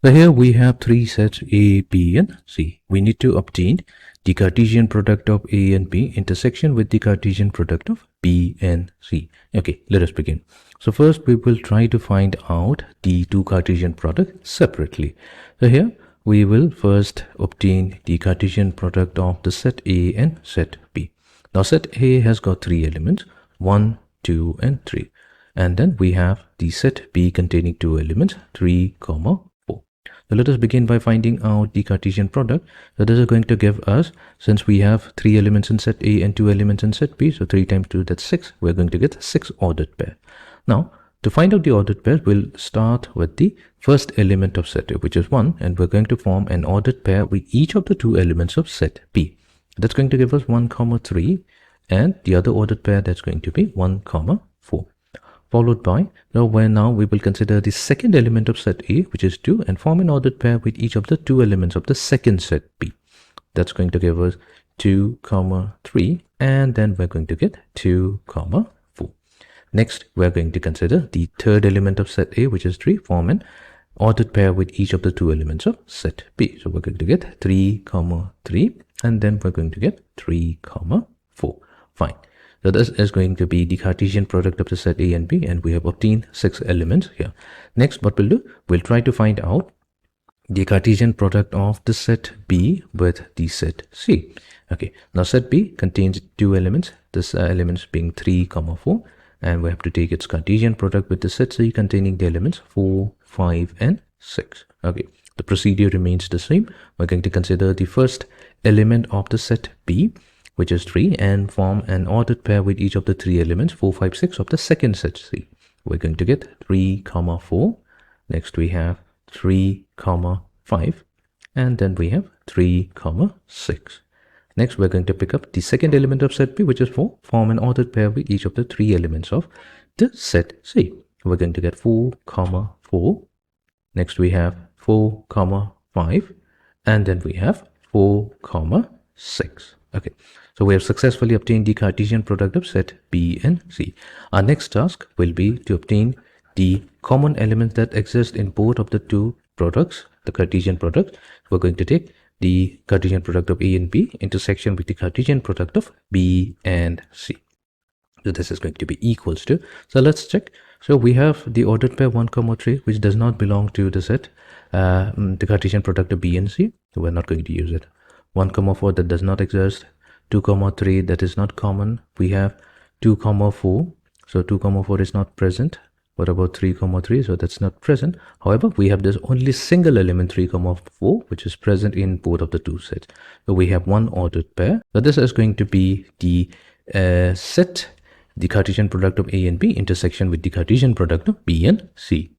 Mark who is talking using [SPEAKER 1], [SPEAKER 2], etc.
[SPEAKER 1] So here we have three sets A, B and C. We need to obtain the Cartesian product of A and B intersection with the Cartesian product of B and C. Okay, let us begin. So first we will try to find out the two Cartesian products separately. So here we will first obtain the Cartesian product of the set A and set B. Now set A has got three elements, 1, 2 and 3. And then we have the set B containing two elements, 3, 4. So let us begin by finding out the Cartesian product. So this is going to give us, since we have 3 elements in set A and 2 elements in set B, so 3 times 2, that's 6. We're going to get 6 ordered pair. Now, to find out the ordered pair, we'll start with the first element of set A, which is 1, and we're going to form an ordered pair with each of the 2 elements of set B. That's going to give us 1, 3, and the other ordered pair, that's going to be 1, 4. Followed by, now we will consider the second element of set A, which is 2, and form an ordered pair with each of the 2 elements of the second set B. That's going to give us 2, 3, and then we're going to get 2, 4. Next, we're going to consider the third element of set A, which is 3, form an ordered pair with each of the 2 elements of set B. So we're going to get 3, 3, and then we're going to get 3, 4. Fine. So this is going to be the Cartesian product of the set A and B, and we have obtained 6 elements here. Next, what we'll do, we'll try to find out the Cartesian product of the set B with the set C. Okay, now set B contains 2 elements, this elements being 3, 4, and we have to take its Cartesian product with the set C containing the elements 4, 5, and 6. Okay, the procedure remains the same. We're going to consider the first element of the set B, which is 3, and form an ordered pair with each of the 3 elements 4, 5, 6 of the second set C. We're going to get 3, 4. Next we have 3, 5, and then we have 3, 6. Next we're going to pick up the second element of set B, which is 4, form an ordered pair with each of the 3 elements of the set C. We're going to get 4, 4. Next we have 4, 5, and then we have 4, 6. Okay, so we have successfully obtained the Cartesian product of set B and C. Our next task will be to obtain the common elements that exist in both of the two products, the Cartesian product. We're going to take the Cartesian product of A and B intersection with the Cartesian product of B and C. So this is going to be equals to, so let's check. So we have the ordered pair 1, 3, which does not belong to the set, the Cartesian product of B and C. So we're not going to use it. 1, 4, that does not exist. 2, 3, that is not common. We have 2, 4. So 2, 4 is not present. What about 3, 3? So that's not present. However, we have this only single element 3, 4, which is present in both of the two sets. So we have one ordered pair. So this is going to be the set, the Cartesian product of A and B intersection with the Cartesian product of B and C.